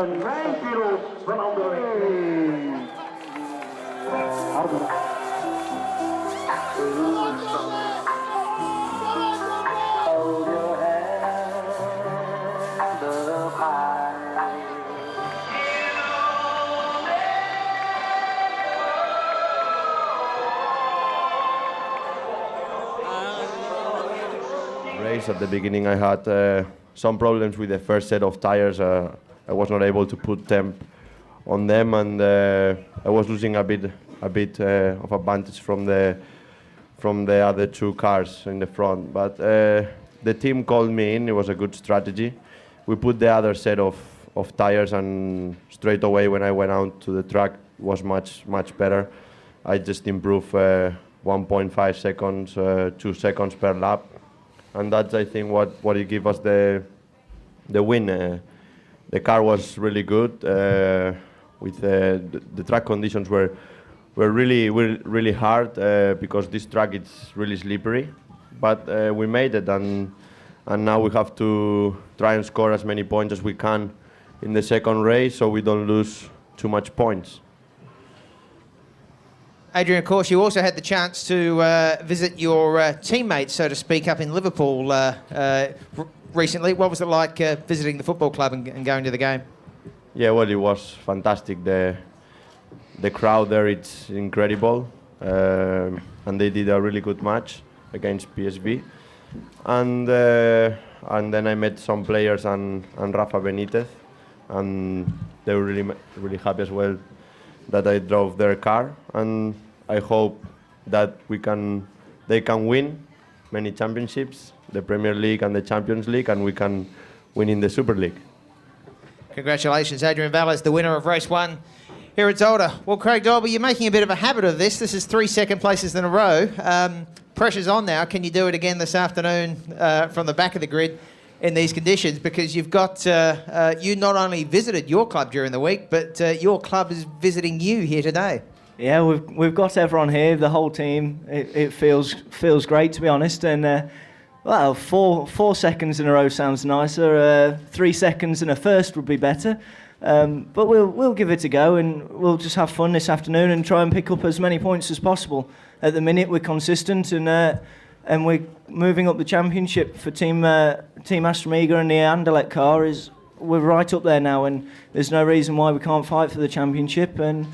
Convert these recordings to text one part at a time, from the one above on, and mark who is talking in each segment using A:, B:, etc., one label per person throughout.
A: een wijnkerelsverandering. Harder. Hold your head up high.
B: Race at the beginning, I had some problems with the first set of tires. I was not able to put temp on them, and I was losing a bit of advantage from the other two cars in the front. But the team called me in. It was a good strategy. We put the other set of tires, and straight away when I went out to the track, it was much better. I just improved 1.5 seconds, 2 seconds per lap. And that's, I think, what it gave us the win. The car was really good. With the track conditions were really hard because this track is really slippery. But we made it, and now we have to try and score as many points as we can in the second race, so we don't lose too much points.
C: Adrian, of course, you also had the chance to visit your teammates, so to speak, up in Liverpool recently. What was it like visiting the football club and going to the game?
B: Yeah, well, it was fantastic. The crowd there, it's incredible. And they did a really good match against PSV. And then I met some players and Rafa Benitez, and they were really happy as well that I drove their car, and I hope that they can win many championships, the Premier League and the Champions League, and we can win in the Super League.
C: Congratulations, Adrian Valles, the winner of race 1 here at Zolder. Well, Craig Dolby, you're making a bit of a habit of this. This is 3 second places in a row. Pressure's on now. Can you do it again this afternoon from the back of the grid in these conditions? Because you've got, you not only visited your club during the week, but your club is visiting you here today.
D: Yeah, we've got everyone here, the whole team. It feels great, to be honest. And well, 4 seconds in a row sounds nicer. 3 seconds in a first would be better. But we'll give it a go, and we'll just have fun this afternoon and try and pick up as many points as possible. At the minute, we're consistent, and we're moving up the championship for Team Astramiga, and the Anderlecht car we're right up there now, and there's no reason why we can't fight for the championship. And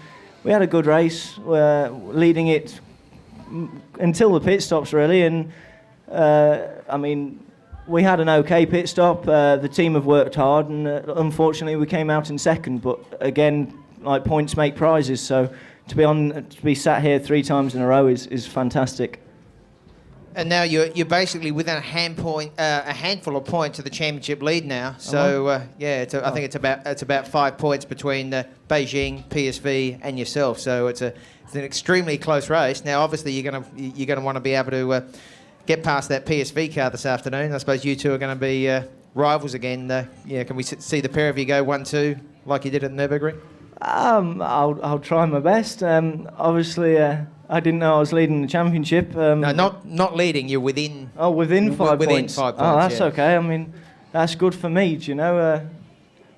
D: we had a good race, leading it until the pit stops really, and I mean, we had an okay pit stop. The team have worked hard, and unfortunately we came out in second. But again, like, points make prizes, so to be sat here 3 times in a row is fantastic.
C: And now you're basically within a handful of points of the championship lead now. So yeah, I think it's about 5 points between Beijing, PSV, and yourself. So it's an extremely close race. Now, obviously, you're gonna want to be able to get past that PSV car this afternoon. I suppose you two are going to be rivals again. Yeah, can we see the pair of you go 1-2 like you did at Nürburgring?
D: I'll try my best. Obviously, I didn't know I was leading the championship.
C: No, not leading. You're within.
D: Oh, within 5 points.
C: Within 5 points.
D: Oh, that's okay. I mean, that's good for me. Do you know?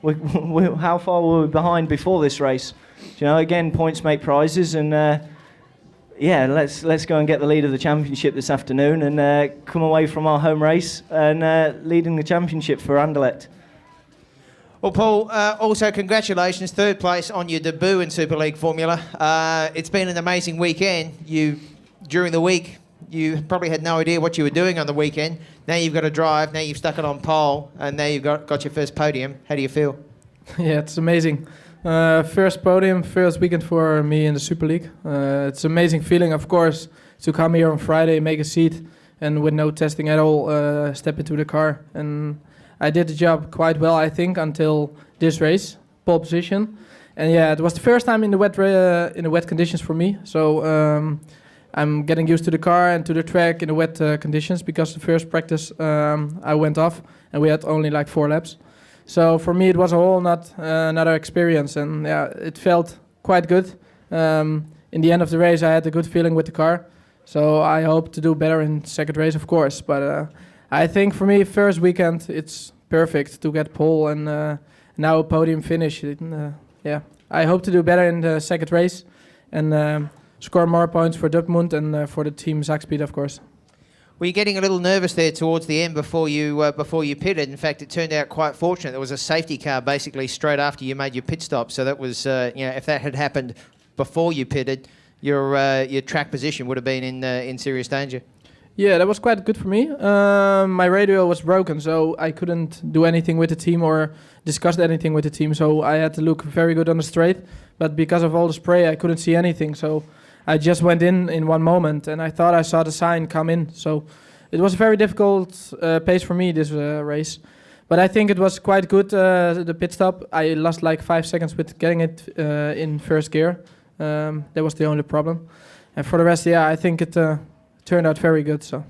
D: How far were we behind before this race? Do you know? Again, points make prizes, and yeah, let's go and get the lead of the championship this afternoon, and come away from our home race and leading the championship for Anderlecht.
C: Well, Paul, also congratulations, 3rd place on your debut in Super League Formula. It's been an amazing weekend. During the week, you probably had no idea what you were doing on the weekend. Now you've got to drive, now you've stuck it on pole, and now you've got your first podium. How do you feel?
E: Yeah, it's amazing. First podium, first weekend for me in the Super League. It's an amazing feeling, of course, to come here on Friday, make a seat, and with no testing at all, step into the car. And I did the job quite well, I think, until this race, pole position. And yeah, it was the first time in the wet conditions for me. So I'm getting used to the car and to the track in the wet conditions, because the first practice I went off and we had only like 4 laps. So for me it was a whole another experience, and yeah, it felt quite good. In the end of the race I had a good feeling with the car. So I hope to do better in second race, of course. But I think for me, first weekend, it's perfect to get pole and now a podium finish. Yeah, I hope to do better in the second race and score more points for Dortmund and for the team Zakspeed, of course.
C: Were you getting a little nervous there towards the end before you pitted? In fact, it turned out quite fortunate. There was a safety car basically straight after you made your pit stop. So that was, if that had happened before you pitted, your track position would have been in serious danger.
E: Yeah, that was quite good for me. My radio was broken, so I couldn't do anything with the team or discuss anything with the team. So I had to look very good on the straight. But because of all the spray, I couldn't see anything. So I just went in one moment, and I thought I saw the sign come in. So it was a very difficult pace for me, this race. But I think it was quite good, the pit stop. I lost like 5 seconds with getting it in first gear. That was the only problem. And for the rest, yeah, I think it turned out very good. So.